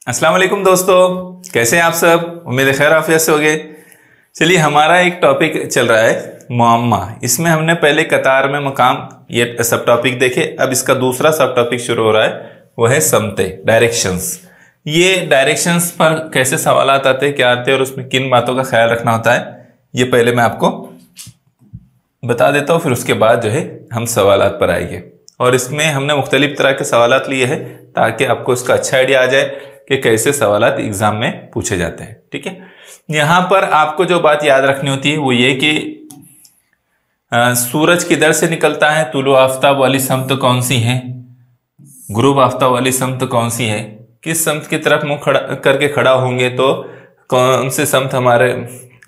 अस्सलाम वालेकुम दोस्तों, कैसे हैं आप सब। उम्मीद है खैर आफियत से होंगे। चलिए, हमारा एक टॉपिक चल रहा है मुअम्मा। इसमें हमने पहले कतार में मकाम ये सब टॉपिक देखे। अब इसका दूसरा सब टॉपिक शुरू हो रहा है, वो है समते, डायरेक्शंस। ये डायरेक्शंस पर कैसे सवाल आते हैं, क्या आते हैं और उसमें किन बातों का ख्याल रखना होता है, ये पहले मैं आपको बता देता हूँ। फिर उसके बाद जो है हम सवालात पर आएंगे। और इसमें हमने मुख्तलिफ तरह के सवालात लिए हैं ताकि आपको इसका अच्छा आइडिया आ जाए कि कैसे सवालात एग्जाम में पूछे जाते हैं। ठीक है, यहाँ पर आपको जो बात याद रखनी होती है वो ये कि सूरज किधर से निकलता है, तुलु आफ्ताब वाली समत कौन सी है, गुरूब आफ्ताब वाली समत कौन सी है, किस समत की तरफ मुंह खड़ा करके खड़ा होंगे तो कौन सी समत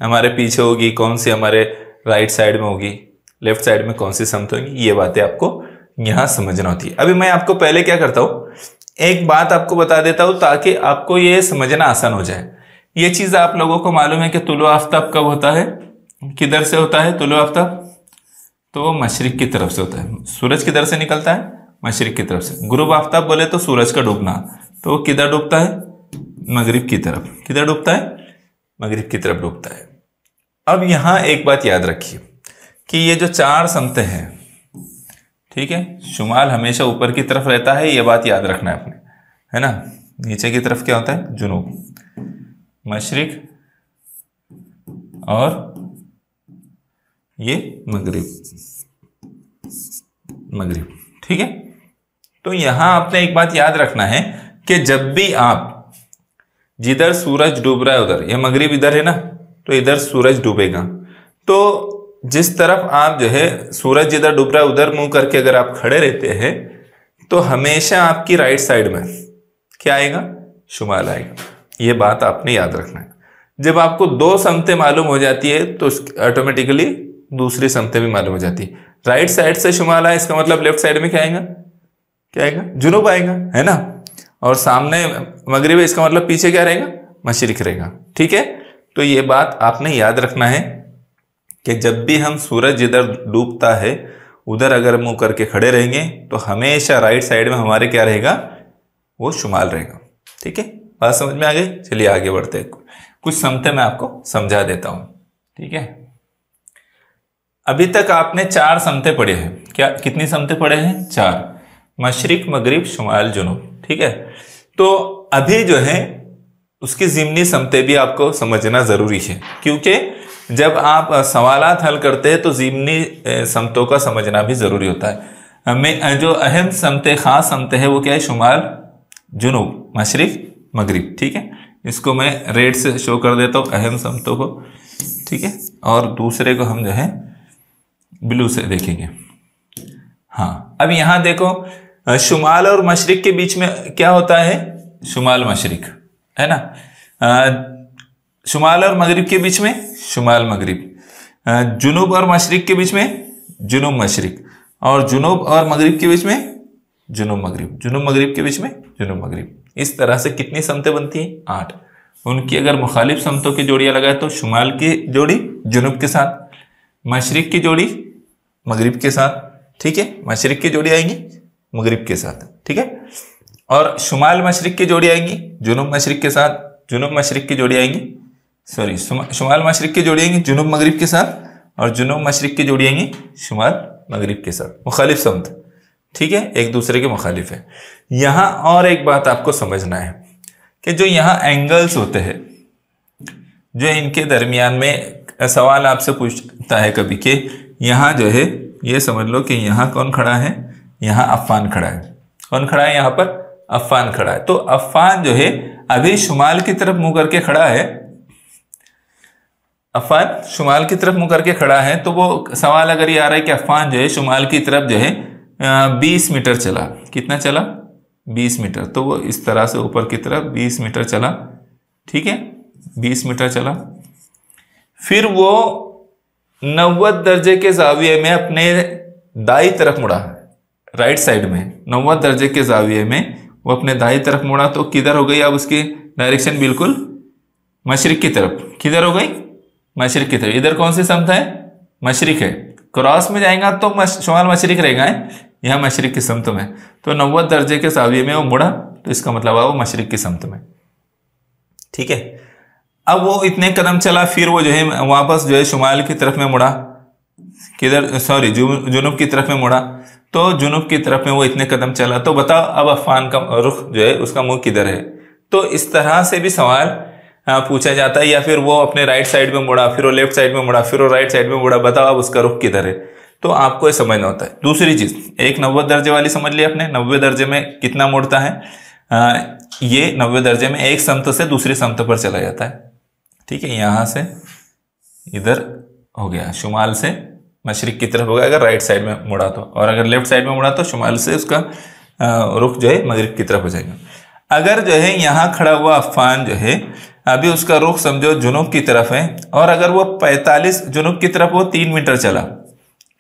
हमारे पीछे होगी, कौन सी हमारे राइट साइड में होगी, लेफ्ट साइड में कौन सी समत होगी, ये बातें आपको यहाँ समझना होती है। अभी मैं आपको पहले क्या करता हूँ, एक बात आपको बता देता हूँ ताकि आपको ये समझना आसान हो जाए। ये चीज आप लोगों को मालूम है कि तुलु आफ्ताब कब होता है, किधर से होता है तुलु आफ्ताब, तो मशरिक की तरफ से होता है। सूरज किधर से निकलता है, मशरिक की तरफ से। गुरूब आफ्ताब बोले तो सूरज का डूबना, तो वो किधर डूबता है, मगरिब की तरफ। किधर डूबता है, मगरिब की तरफ डूबता है। अब यहां एक बात याद रखिए कि ये जो चार समतें हैं, ठीक है, शुमाल हमेशा ऊपर की तरफ रहता है, ये बात याद रखना है आपने, है ना। नीचे की तरफ क्या होता है, जुनूब, मशरिक और ये मगरिब। ठीक है, तो यहां आपने एक बात याद रखना है कि जब भी आप जिधर सूरज डूब रहा है उधर, ये मगरिब इधर है ना, तो इधर सूरज डूबेगा। तो जिस तरफ आप जो है सूरज जिधर डूब रहा है उधर मुंह करके अगर आप खड़े रहते हैं तो हमेशा आपकी राइट साइड में क्या आएगा, शुमाल आएगा। ये बात आपने याद रखना है। जब आपको दो समतें मालूम हो जाती है तो ऑटोमेटिकली दूसरी समतें भी मालूम हो जाती है। राइट साइड से शुमाल आए, इसका मतलब लेफ्ट साइड में क्या आएगा, क्या आएगा, जुनूब आएगा, है ना। और सामने मगरिब है, इसका मतलब पीछे क्या रहेगा, मशरिक रहेगा। ठीक है, तो ये बात आपने याद रखना है कि जब भी हम सूरज जिधर डूबता है उधर अगर मुंह करके खड़े रहेंगे तो हमेशा राइट साइड में हमारे क्या रहेगा, वो शुमाल रहेगा। ठीक है, बात समझ में आ गई। चलिए आगे बढ़ते हैं, कुछ समतें मैं आपको समझा देता हूं। ठीक है, अभी तक आपने चार समतें पढ़े हैं। क्या, कितनी समतें पढ़े हैं, चार, मशरिक, मगरिब, शुमाल, जुनूब। ठीक है, तो अभी जो है उसकी ज़िमनी समतें भी आपको समझना जरूरी है, क्योंकि जब आप सवालात हल करते हैं तो ज़िमनी समतों का समझना भी जरूरी होता है। हमें जो अहम समतें, खास समतें हैं, वो क्या है, शुमाल, जुनूब, मशरिक, मगरिब। ठीक है, इसको मैं रेड से शो कर देता हूँ अहम समतों को। ठीक है, और दूसरे को हम जो है ब्लू से देखेंगे। हाँ, अब यहां देखो, शुमाल और मशरिक के बीच में क्या होता है, शुमाल मशरिक, है ना। शुमाल और मगरिब के बीच में शुमाल मगरिब, जुनूब और मशरिक के बीच में जुनूब मशरिक, और जुनूब और मगरिब के बीच में जुनूब मगरिब, जुनूब मगरिब के बीच में जुनूब मगरिब। इस तरह से कितनी समतें बनती हैं, 8। उनकी अगर मुखालिफ समतों की जोड़ियां लगाए तो शुमाल की जोड़ी जुनूब के साथ, मशरिक की जोड़ी मगरिब के साथ। ठीक है, मशरिक की जोड़ी आएंगी मगरिब के साथ। ठीक है, और शुमाल मशरिक की जोड़ी आएंगी जुनूब मशरिक के साथ, जुनूब मशरिक की जोड़ी आएंगी, सॉरी, शुमाल मशरिक की जोड़ी आएंगी जुनूब मगरिब के साथ, और जुनूब मशरिक की जोड़ी आएंगी शुमाल मगरिब के साथ। मुखालिफ समत, ठीक है, एक दूसरे के मुखालिफ है। यहां और एक बात आपको समझना है कि जो यहां एंगल्स होते हैं, जो इनके दरमियान में सवाल आपसे पूछता है कभी कि यहां जो है, ये समझ लो कि यहां कौन खड़ा है, यहां अफ़ान खड़ा है। कौन खड़ा है यहाँ पर, अफ़ान खड़ा है। तो अफ़ान जो है अभी शुमाल की तरफ मुंह करके खड़ा है, अफ़ान शुमाल की तरफ मुंह करके खड़ा है। तो वो सवाल अगर ये आ रहा है कि अफ़ान जो है शुमाल की तरफ जो है 20 मीटर चला, कितना चला, 20 मीटर, तो वो इस तरह से ऊपर की तरफ 20 मीटर चला। ठीक है, 20 मीटर चला, फिर वो 90 दर्जे के जाविये में अपने दाई तरफ मुड़ा, राइट साइड में 90 दर्जे के जाविये में वो अपने दाई तरफ मुड़ा। तो किधर हो गई, अब उसकी डायरेक्शन बिल्कुल मशरिक की तरफ। किधर हो गई, मशरिक की तरफ। इधर कौन सी समत है, मशरिक है। क्रॉस में जाएगा तो शुमाल मशरिक रहेगा, यहाँ मशरिक की समत में। तो 90 दर्जे के जाविये में वो मुड़ा, तो इसका मतलब है वो मशरिक की समत में। ठीक है। अब वो इतने कदम चला, फिर वो जो है वापस जो है शुमाल की तरफ में मुड़ा, किधर, सॉरी जुनूब की तरफ में मुड़ा। तो जुनूब की तरफ में वो इतने कदम चला, तो बताओ अब अफान का रुख जो है उसका मुंह किधर है। तो इस तरह से भी सवाल पूछा जाता है। या फिर वो अपने राइट साइड में मुड़ा, फिर वो लेफ्ट साइड में मुड़ा, फिर वो राइट साइड में मुड़ा, बताओ अब उसका रुख किधर है। तो आपको ये समझना होता है। दूसरी चीज, एक 90 दर्जे वाली समझ लिया आपने। 90 दर्जे में कितना मुड़ता है, ये 90 दर्जे में एक समत से दूसरी समत पर चला जाता है। ठीक है, यहां से इधर हो गया, शुमाल से मशरिक की तरफ हो गया अगर राइट साइड में मुड़ा तो, और अगर लेफ्ट साइड में मुड़ा तो शुमाल से उसका रुख जो है मगरिब की तरफ हो जाएगा। अगर जो है यहाँ खड़ा हुआ अफान जो है अभी उसका रुख समझो जुनूब की तरफ है, और अगर वो 45 जुनूब की तरफ वो 3 मीटर चला,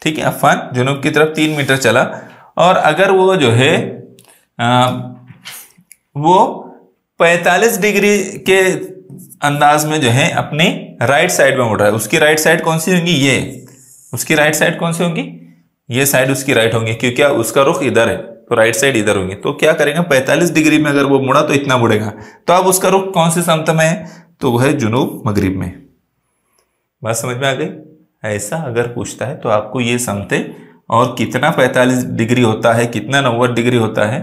ठीक है, अफान जुनूब की तरफ 3 मीटर चला, और अगर वो जो है वो 45 डिग्री के अंदाज में जो है अपनी राइट साइड में मुड़ रहा है, उसकी राइट साइड कौन सी होगी, ये उसकी राइट साइड कौन सी होगी, ये साइड उसकी राइट होगी, क्योंकि उसका रुख इधर है तो राइट साइड इधर होगी। तो क्या करेंगे, 45 डिग्री में अगर वो मुड़ा तो इतना मुड़ेगा। तो अब उसका रुख कौन सी समत में है, तो वह है जुनूब मगरिब में। बात समझ में आ गई। ऐसा अगर पूछता है तो आपको ये समते और कितना 45 डिग्री होता है, कितना 90 डिग्री होता है,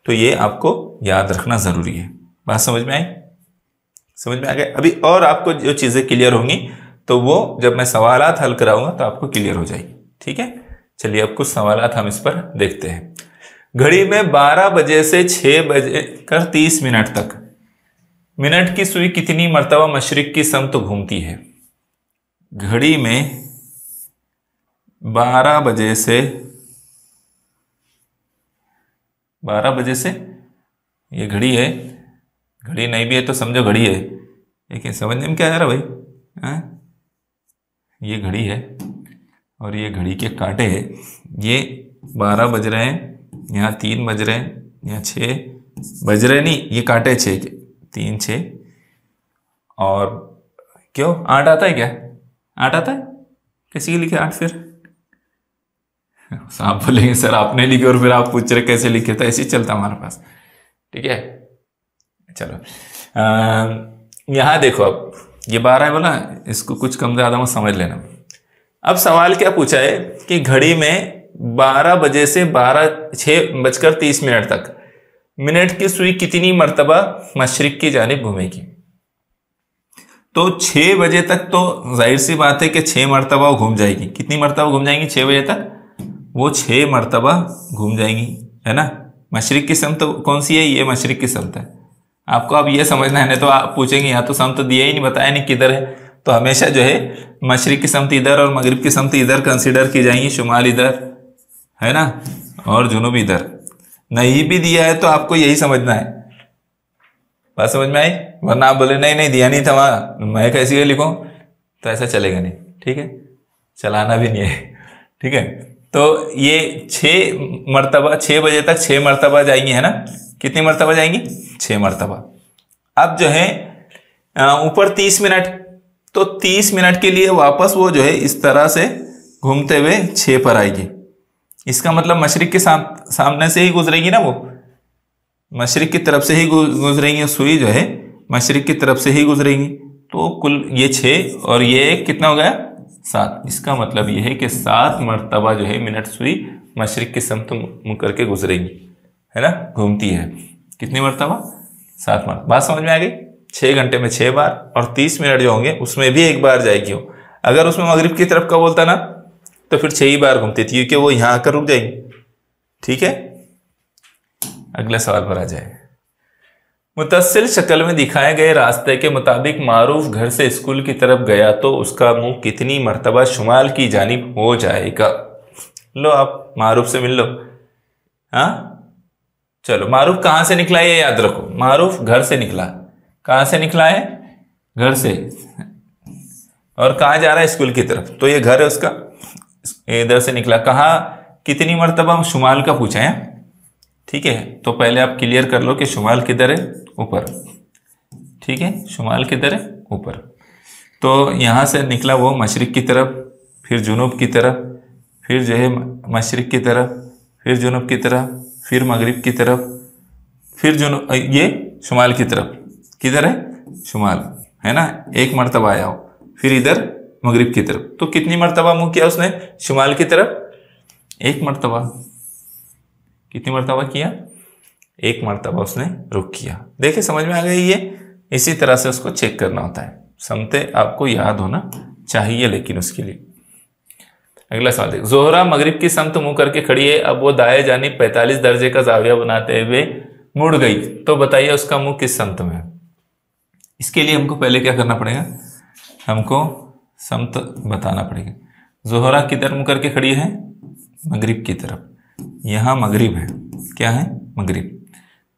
तो ये आपको याद रखना जरूरी है। बात समझ में आई, समझ में आ गया। अभी और आपको जो चीजें क्लियर होंगी तो वो जब मैं सवालात हल कराऊंगा तो आपको क्लियर हो जाएगी। ठीक है, चलिए अब कुछ सवालात हम इस पर देखते हैं। घड़ी में 12 बजे से 6 बजे कर 30 मिनट तक मिनट की सुई कितनी मर्तबा मशरिक की समत घूमती है। घड़ी में 12 बजे से ये घड़ी है, घड़ी नहीं भी है तो समझो घड़ी है, लेकिन समझने में क्या आ रहा भाई, ये घड़ी है और ये घड़ी के कांटे हैं। ये 12 बज रहे हैं, यहाँ 3 बज रहे हैं, यहाँ 6 बज रहे, नहीं ये कांटे 6 के, 3 6 और क्यों 8 आता है क्या, 8 आता है, किसी के लिखे 8 फिर आप बोलेंगे सर आपने लिखे और फिर आप पूछ रहे कैसे लिखे, तो ऐसे ही चलता हमारे पास। ठीक है, चलो यहां देखो, अब ये 12 है बोला, इसको कुछ कम ज्यादा में समझ लेना। अब सवाल क्या पूछा है कि घड़ी में 12 बजे से 6 बजकर 30 मिनट तक मिनट की सुई कितनी मर्तबा मशरिक की जानिब घूमेगी। तो 6 बजे तक तो जाहिर सी बात है कि 6 मर्तबा वो घूम जाएगी। कितनी मर्तबा घूम जाएंगी 6 बजे तक, वो 6 मर्तबा घूम जाएंगी, है ना। मशरिक की समत कौन सी है, ये मशरिक की समत है। आपको अब ये समझना है, नहीं तो आप पूछेंगे यहाँ तो समत दिया ही नहीं, बताया नहीं किधर है। तो हमेशा जो है मशरिक की समत इधर और मगरिब की समत इधर कंसीडर की जाएंगी, शुमाल इधर है ना, और जुनूब इधर। नहीं भी दिया है तो आपको यही समझना है। बात समझ में आई, वरना आप बोले नहीं दिया नहीं था वहां, मैं कैसे लिखूं, तो ऐसा चलेगा नहीं। ठीक है, चलाना भी नहीं है। ठीक है, तो ये 6 मर्तबा 6 बजे तक 6 मर्तबा जाएंगी, है ना। कितनी मर्तबा जाएंगी, 6 मर्तबा। अब जो है ऊपर 30 मिनट, तो 30 मिनट के लिए वापस वो जो है इस तरह से घूमते हुए 6 पर आएगी। इसका मतलब मशरिक के सामने से ही गुजरेगी ना, वो मशरिक की तरफ से ही गुजरेंगी, सुई जो है मशरिक की तरफ से ही गुजरेगी। तो कुल ये 6 और ये 1 कितना हो गया, 7। इसका मतलब ये है कि 7 मर्तबा जो है मिनट सुई मशरिक की समत मुंह करके गुजरेगी, है ना, घूमती है। कितनी मर्तबा, 7 मर्तबा। बात समझ में आ गई। 6 घंटे में 6 बार, और 30 मिनट जो होंगे उसमें भी 1 बार जाएगी वो। अगर उसमें मगरिब की तरफ का बोलता ना तो फिर 6 ही बार घूमती थी, क्योंकि वो यहां आकर रुक जाएगी। ठीक है, अगले सवाल पर आ जाए। मुतस्सिल शक्ल में दिखाए गए रास्ते के मुताबिक मारूफ घर से स्कूल की तरफ गया तो उसका मुंह कितनी मर्तबा शुमाल की जानिब हो जाएगा। लो आप मारूफ से मिल लो। हाँ चलो, मारूफ कहां से निकला ये याद रखो। मारूफ घर से निकला, कहां से निकला है, घर से, और कहां जा रहा है, स्कूल की तरफ। तो ये घर है उसका, इधर से निकला। कहा कितनी मर्तबा शुमाल का पूछा है। ठीक है, तो पहले आप क्लियर कर लो कि शुमाल किधर है, ऊपर। ठीक है, शुमाल किधर है, ऊपर। तो यहां से निकला वो मशरिक की तरफ, फिर जुनूब की तरफ, फिर जो है मशरिक की तरफ, फिर जुनूब की तरफ, फिर मगरिब की तरफ, फिर जुनूब, ये शुमाल की तरफ। किधर है, शुमाल, है ना, एक मर्तबा आया हो, फिर इधर मगरिब की तरफ, तो कितनी मर्तबा मुंह किया उसने शुमाल की तरफ? एक मर्तबा। कितनी मर्तबा किया? एक मर्तबा उसने रुख किया। देखिए समझ में आ गई ये। इसी तरह से उसको चेक करना होता है। समते आपको याद होना चाहिए लेकिन उसके लिए। अगला सवाल देखो, जोहरा मगरिब की समत मुंह करके खड़ी है, अब वो दाएं जानिब 45 दर्जे का जाविया बनाते हुए मुड़ गई, तो बताइए उसका मुंह किस समत में है? इसके लिए हमको पहले क्या करना पड़ेगा? हमको समत बताना पड़ेगा। जोहरा किधर मुंह करके खड़ी है? मगरिब की तरफ। यहां मगरिब है, क्या है? मगरिब।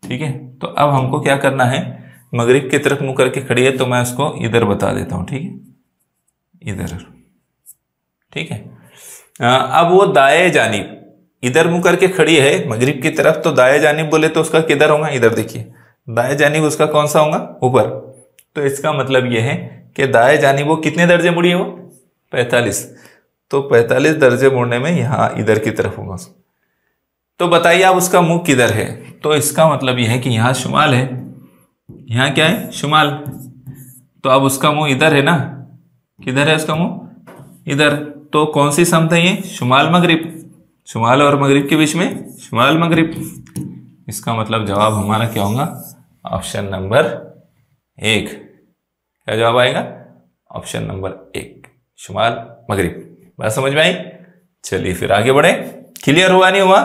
ठीक है, तो अब हमको क्या करना है? मगरिब की तरफ मुंह करके खड़ी है, तो मैं उसको इधर बता देता हूं। ठीक है, इधर। ठीक है, अब वो दाएं जानिब इधर मुंह करके खड़ी है मगरिब की तरफ, तो दाएं जानिब बोले तो उसका किधर होगा? इधर। देखिए दाएं जानिब उसका कौन सा होगा? ऊपर। तो इसका मतलब यह है कि दाएं जानिब वो कितने दर्जे मुड़ी है? वो 45। तो 45 दर्जे मुड़ने में यहां इधर की तरफ होगा। तो बताइए अब उसका मुंह किधर है? तो इसका मतलब यह है कि यहां शुमाल है। यहां क्या है? शुमाल। तो अब उसका मुंह इधर है ना। किधर है उसका मुंह? इधर। तो कौन सी समत है ये? शुमाल मगरिब। शुमाल और मगरिब के बीच में शुमाल मगरिब। इसका मतलब जवाब हमारा क्या होगा? Option number 1। क्या जवाब आएगा? ऑप्शन नंबर 1, शुमाल मगरिब। बात समझ में आई? चलिए फिर आगे बढ़े। क्लियर हुआ नहीं हुआ?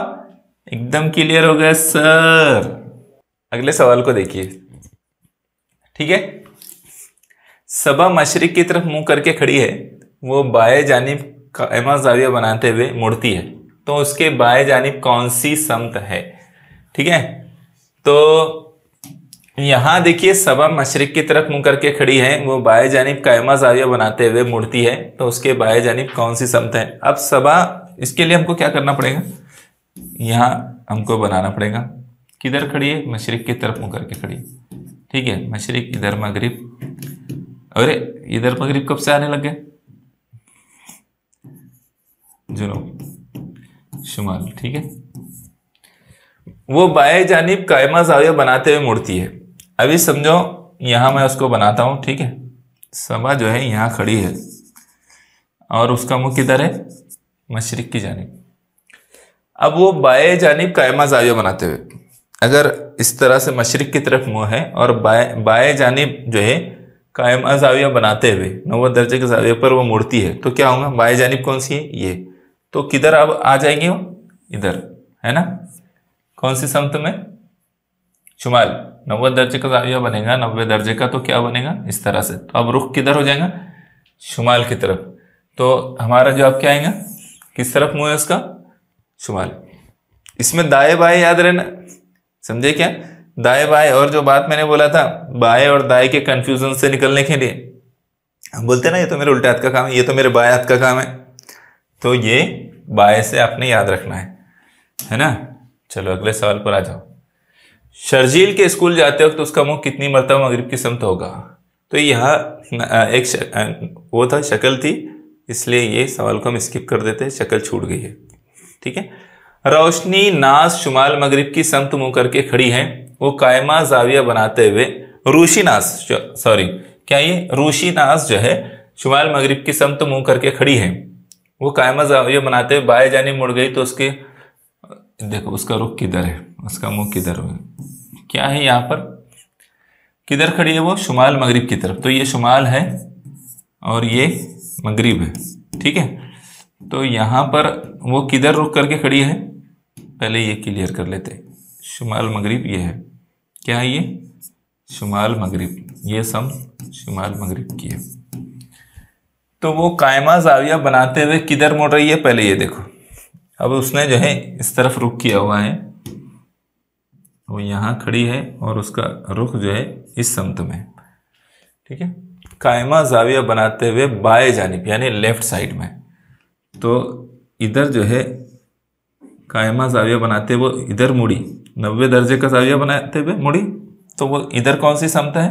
एकदम क्लियर हो गया सर। अगले सवाल को देखिए। ठीक है, सबा मशरिक की तरफ मुंह करके खड़ी है, वो बाएं जानिब कायमा जाविया बनाते हुए मुड़ती है, तो उसके बाएं जानिब कौन सी समत है? ठीक है, तो यहां देखिए सबा मशरिक की तरफ मुंह करके खड़ी है, वो बाएं जानिब कायमा जाविया बनाते हुए मुड़ती है, तो उसके बाएं जानिब कौन सी समत है? अब सबा, इसके लिए हमको क्या करना पड़ेगा? यहां हमको बनाना पड़ेगा। किधर खड़ी है? मशरिक की तरफ मुंह करके खड़ी है। ठीक है, मशरिक, इधर मगरिब। अरे इधर मगरिब कब से आने लग गए? जुनूब, शुमाल। ठीक है, वो बाएं जानिब कायमा जाविया बनाते हुए मुड़ती है। अभी समझो, यहां मैं उसको बनाता हूं। ठीक है, सबा जो है यहां खड़ी है और उसका मुंह किधर है? मशरिक की जानिब। अब वो बाएं जानिब कायमा जाविया बनाते हुए, अगर इस तरह से मशरिक की तरफ मुंह है और बाएं जानिब जो है कायमा जाविया बनाते हुए 90 दर्जे के जाविया पर वो मुड़ती है, तो क्या होगा? बाएं जानिब कौन सी है? ये। तो किधर अब आ जाएंगे वो? इधर, है ना। कौन सी समत में? शुमाल। 90 दर्जे का जाविया बनेगा, 90 दर्जे का, तो क्या बनेगा? इस तरह से। तो अब रुख किधर हो जाएगा? शुमाल की तरफ। तो हमारा जवाब क्या आएगा? किस तरफ मुंह है उसका? शुमाल। इसमें दाएं बाएं याद रहना, समझे क्या? दाएं बाएं, और जो बात मैंने बोला था बाएं और दाएं के कंफ्यूजन से निकलने के लिए हम बोलते ना ये तो मेरे उल्टे हाथ का काम है, ये तो मेरे बाएं हाथ का काम है, तो ये बाएं से आपने याद रखना है ना। चलो अगले सवाल पर आ जाओ। शर्जील के स्कूल जाते वक्त उसका मुंह कितनी मरतबा मगरिब की समत होगा? तो यहाँ एक वो था, शक्ल थी, इसलिए ये सवाल को हम स्किप कर देते हैं, शक्ल छूट गई है। ठीक है, रोशनी नाज शुमाल मगरिब की समत मुंह करके खड़ी है, वो कायमा जाविया बनाते हुए रूशी नाज जो है शुमाल मगरिब की समत मुंह करके खड़ी है, वो कायमा जाविया बनाते हुए बाएं जानिब मुड़ गई, तो उसके देखो उसका रुख किधर है? उसका मुंह किधर है? क्या है यहाँ पर? किधर खड़ी है वो? शुमाल मगरिब की तरफ। तो ये शुमाल है और ये मगरिब है। ठीक है, तो यहाँ पर वो किधर रुख करके खड़ी है? पहले ये क्लियर कर लेते हैं। शुमाल मगरिब ये है, क्या है ये? शुमाल मगरिब, ये सम शुमाल मगरिब की है। तो वो कायमा जाविया बनाते हुए किधर मुड़ रही है? पहले ये देखो, अब उसने जो है इस तरफ रुख किया हुआ है, वो यहाँ खड़ी है और उसका रुख जो है इस समत में। ठीक है, कायमा जाविया बनाते हुए बाएं जानिब यानी लेफ्ट साइड में, तो इधर जो है कायमा जाविया बनाते हुए वो इधर मुड़ी, 90 दर्जे का जाविया बनाते हुए मुड़ी, तो वो इधर कौन सी समत है?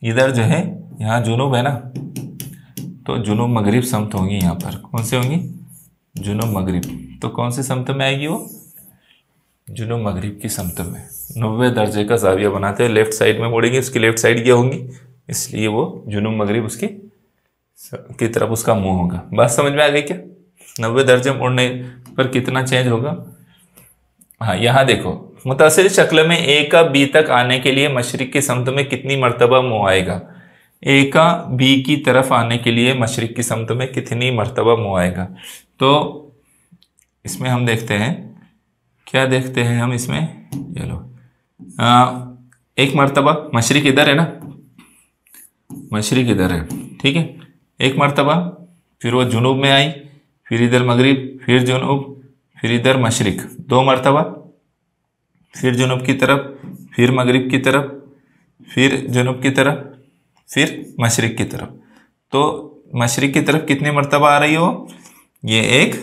इधर जो है यहाँ जुनूब है ना, तो जुनूब मगरिब समत होंगी। यहाँ पर कौन सी होंगी? जुनूब मगरिब। तो कौन सी समत में आएगी वो? जुनूब मगरिब की समत में 90 दर्जे का जाविया बनाते हैं, लेफ्ट साइड में मोड़ेंगे, उसकी लेफ्ट साइड क्या होंगी, इसलिए वो जुनूब मगरिब उसकी की तरफ उसका मुंह होगा। बात समझ में आ गई क्या? 90 दर्जे मोड़ने पर कितना चेंज होगा? हाँ, यहाँ देखो, मुतासिर शक्ल में ए का बी तक आने के लिए मशरिक की समत में कितनी मरतबा मुंह आएगा? ए का बी की तरफ आने के लिए मशरिक की समत में कितनी मरतबा मुंह आएगा? तो इसमें हम देखते हैं, क्या देखते हैं हम इसमें, ये लो, एक मरतबा मशरिक इधर है ना, मशरिक इधर है, ठीक है, एक मरतबा, फिर वो जुनूब में आई, फिर इधर मगरिब, फिर जुनूब, फिर इधर मशरिक, 2 मरतबा, फिर जुनूब की तरफ, फिर मगरिब की तरफ, फिर जुनूब की तरफ, फिर मशरिक की तरफ। तो मशरिक की तरफ कितनी मरतबा आ रही हो? ये 1,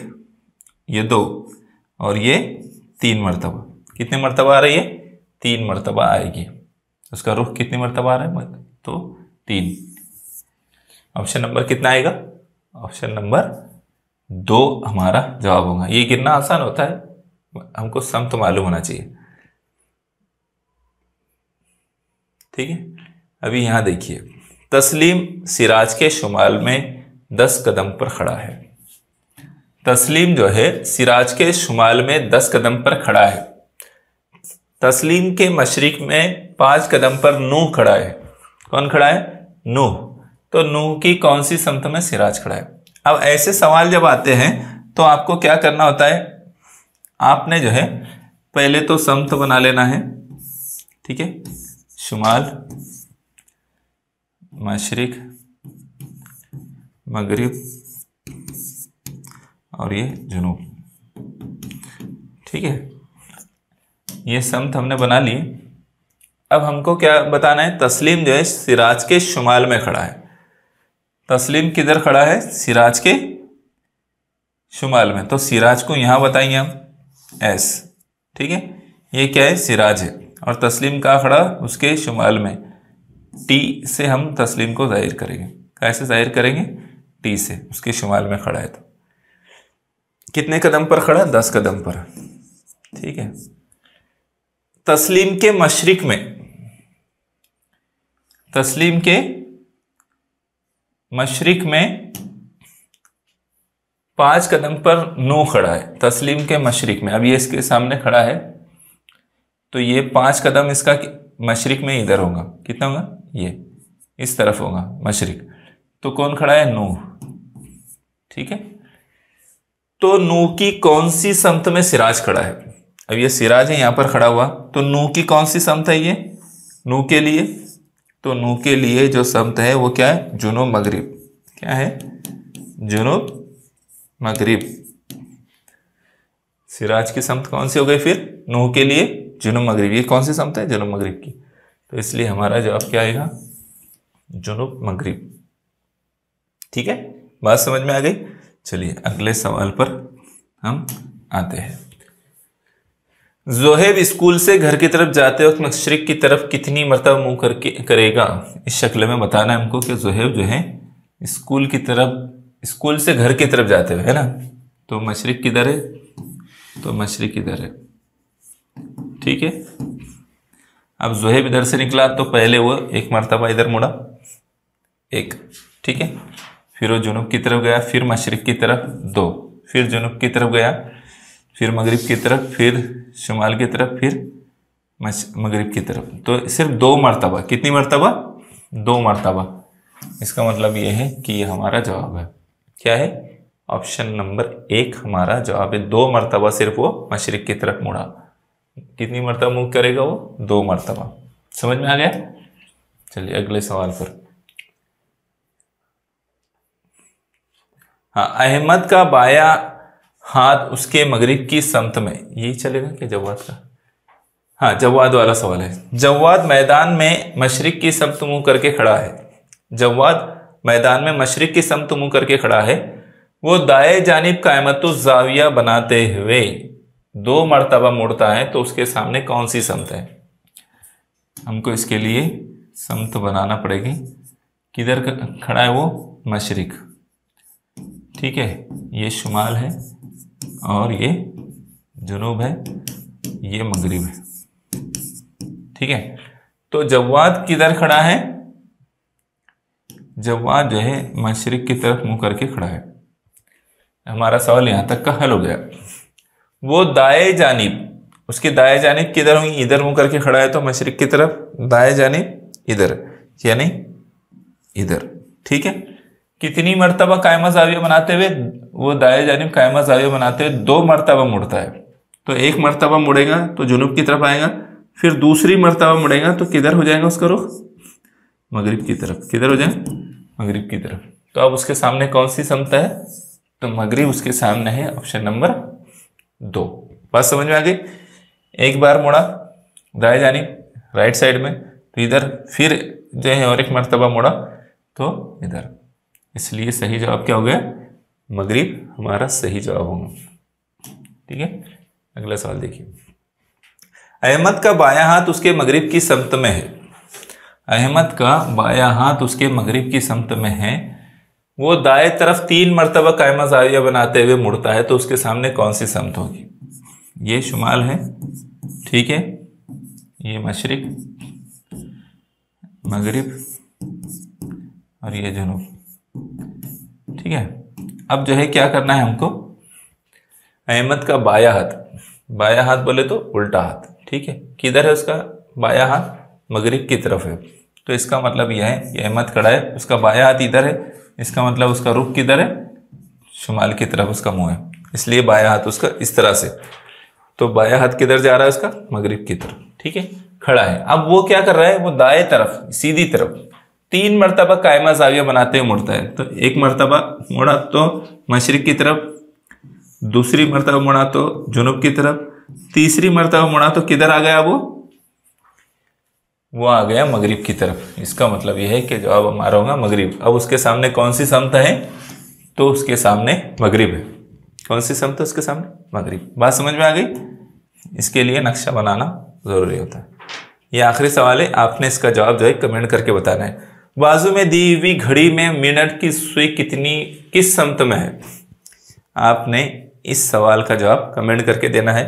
ये 2 और ये 3 मरतबा। कितनी मरतबा आ रही है? 3 मरतबा आएगी। उसका रुख कितनी मरतबा आ रहा है? तो 3। ऑप्शन नंबर कितना आएगा? ऑप्शन नंबर 2 हमारा जवाब होगा। ये गिनना आसान होता है, हमको सम तो मालूम होना चाहिए, ठीक है। अभी यहां देखिए, तस्लीम सिराज के शुमाल में 10 कदम पर खड़ा है। तस्लीम जो है सिराज के शुमाल में 10 कदम पर खड़ा है। तस्लीम के मशरिक में 5 कदम पर नूह खड़ा है। कौन खड़ा है? नूह। तो नूह की कौन सी समत में सिराज खड़ा है? अब ऐसे सवाल जब आते हैं तो आपको क्या करना होता है, आपने जो है पहले तो समत बना लेना है, ठीक है, शुमाल, मशरिक, मगरिब और ये जुनूब, ठीक है। ये समत हमने बना ली। अब हमको क्या बताना है? तस्लीम जो है सिराज के शुमाल में खड़ा है। तस्लीम किधर खड़ा है? सिराज के शुमाल में। तो सिराज को यहां बताएंगे हम एस, ठीक है। ये क्या है? सिराज है। और तस्लीम कहाँ खड़ा? उसके शुमाल में। टी से हम तस्लीम को जाहिर करेंगे। कैसे जाहिर करेंगे? टी से। उसके शुमाल में खड़ा है। तो कितने कदम पर खड़ा? 10 कदम पर, ठीक है। तस्लीम के मशरिक में, तस्लीम के मशरिक में 5 कदम पर नूह खड़ा है। तस्लीम के मशरिक में, अब ये इसके सामने खड़ा है तो ये 5 कदम इसका मशरिक में इधर होगा। कितना होगा? ये इस तरफ होगा मशरिक। तो कौन खड़ा है? नूह, ठीक है। तो नूह की कौन सी समत में सिराज खड़ा है? अब ये सिराज है यहां पर खड़ा हुआ, तो नूह की कौन सी समत है? ये नूह के लिए, तो नूह के लिए जो समत है वो क्या है? जुनूब मगरिब। क्या है? जुनूब मगरिब। सिराज की समत कौन सी हो गई फिर? नूह के लिए जुनूब मगरिब। ये कौन सी समत है? जुनूब मगरिब की। तो इसलिए हमारा जवाब क्या आएगा? जुनूब मगरिब, ठीक है। बात समझ में आ गई? चलिए अगले सवाल पर हम आते हैं। जोहेब स्कूल से घर की तरफ जाते वक्त मशरिक की तरफ कितनी मरतबा मुंह करके करेगा? इस शक्ल में बताना है हमको कि जोहेब जो है स्कूल की तरफ, स्कूल से घर की तरफ जाते हुए, है ना, तो मशरिक किधर है? तो मशरिक इधर है, ठीक है। अब जोहेब इधर से निकला तो पहले वो 1 मरतबा इधर मुड़ा, 1, ठीक है। फिर वो जुनूब की तरफ गया, फिर मशरिक की तरफ 2, फिर जुनूब की तरफ गया, फिर मगरिब की तरफ, फिर शुमाल की तरफ, फिर मगरिब की तरफ। तो सिर्फ 2 मरतबा। कितनी मरतबा? 2 मरतबा। इसका मतलब ये है कि ये हमारा जवाब है। क्या है? ऑप्शन नंबर 1 हमारा जवाब है। 2 मरतबा सिर्फ वो मशरिक की तरफ मुड़ा। कितनी मरतबा मुंह करेगा वो? 2 मरतबा। समझ में आ गया? चलिए अगले सवाल पर। हाँ, अहमद का बाया हाथ उसके मगरिब की समत में, यही चलेगा क्या जवाद का? हाँ, जवाद वाला सवाल है। जवाद मैदान में मशरिक की समत मुंह करके खड़ा है। जवाद मैदान में मशरिक की समत मुंह करके खड़ा है। वो दाएं जानिब कायमतुल जाविया बनाते हुए 2 मरतबा मुड़ता है, तो उसके सामने कौन सी समत है? हमको इसके लिए समत बनाना पड़ेगी। किधर खड़ा है वो? मशरिक, ठीक है। ये शुमाल है और ये जुनूब है ये मगरिब है, ठीक है। तो जवाद किधर खड़ा है? जवाद जो है मशरिक की तरफ मुंह करके खड़ा है। हमारा सवाल यहां तक का हल हो गया। वो दाएं जानिब, उसकी दाएं जानिब किधर होंगी? इधर मुंह करके खड़ा है तो मशरिक की तरफ, दाएं जानिब इधर, यानी इधर, ठीक है। कितनी मर्तबा कायमा ज़ाविया बनाते हुए? वो दाएं जानिब कायमा ज़ाविया बनाते हुए 2 मर्तबा मुड़ता है। तो एक मर्तबा मुड़ेगा तो जुनूब की तरफ आएगा, फिर दूसरी मर्तबा मुड़ेगा तो किधर हो जाएगा उसका रुख? मगरिब की तरफ। किधर हो जाए? मगरिब की तरफ। तो अब उसके सामने कौन सी समता है? तो मगरिब उसके सामने है, ऑप्शन नंबर 2। बात समझ में आ गई? एक बार मुड़ा दाएं जानिब राइट साइड में तो इधर, फिर जो है और एक मर्तबा मुड़ा तो इधर, इसलिए सही जवाब क्या हो गया? मगरिब हमारा सही जवाब होगा, ठीक है। अगला सवाल देखिए। अहमद का बायां हाथ उसके मगरिब की समत में है। अहमद का बायां हाथ उसके मगरिब की समत में है। वो दाएं तरफ 3 मर्तबा कायमा ज़ाविया बनाते हुए मुड़ता है तो उसके सामने कौन सी समत होगी? ये शुमाल है, ठीक है, ये मशरिक, मगरिब और ये जनूब, ठीक है। अब जो है क्या करना है हमको? अहमद का बायां हाथ, बायां हाथ बोले तो उल्टा हाथ, ठीक है। किधर है उसका बायां हाथ? मगरिब की तरफ है। तो इसका मतलब यह है कि अहमद खड़ा है, उसका बायां हाथ इधर है, इसका मतलब उसका रुख किधर है? शुमाल की तरफ उसका मुंह है, इसलिए बायां हाथ उसका इस तरह से। तो बायां हाथ किधर जा रहा है उसका? मगरिब की तरफ, ठीक है, खड़ा है। अब वो क्या कर रहा है? वो दाएं तरफ, सीधी तरफ 3 मर्तबा कायमा ज़ाविया बनाते हुए मुड़ता है। तो एक मर्तबा मुड़ा तो मशरिक की तरफ, दूसरी मर्तबा मुड़ा तो जुनूब की तरफ, तीसरी मर्तबा मुड़ा तो किधर आ गया? वो आ गया मगरिब की तरफ। इसका मतलब यह है कि जवाब हमारा होगा मगरिब। अब उसके सामने कौन सी समत है? तो उसके सामने मगरिब है। कौन सी समत है उसके सामने? मगरिब। बात समझ में आ गई? इसके लिए नक्शा बनाना जरूरी होता है। ये आखिरी सवाल है, आपने इसका जवाब जो है कमेंट करके बताना है। बाजू में दी हुई घड़ी में मिनट की सुई किस समत में है? आपने इस सवाल का जवाब कमेंट करके देना है।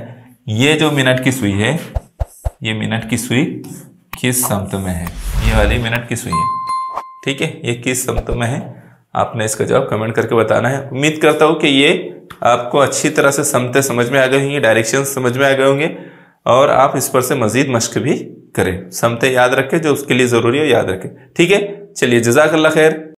ये जो मिनट की सुई है, ये मिनट की सुई किस समत में है? ये वाली मिनट की सुई है, ठीक है, ये किस समत में है? आपने इसका जवाब कमेंट करके बताना है। उम्मीद करता हूँ कि ये आपको अच्छी तरह से समतें समझ में आ गई होंगी, डायरेक्शन समझ में आ गए होंगे और आप इस पर से मजीद मश्क भी करें। समतें याद रखें, जो उसके लिए ज़रूरी है याद रखें, ठीक है। चलिए, जज़ाकल्लाह खैर।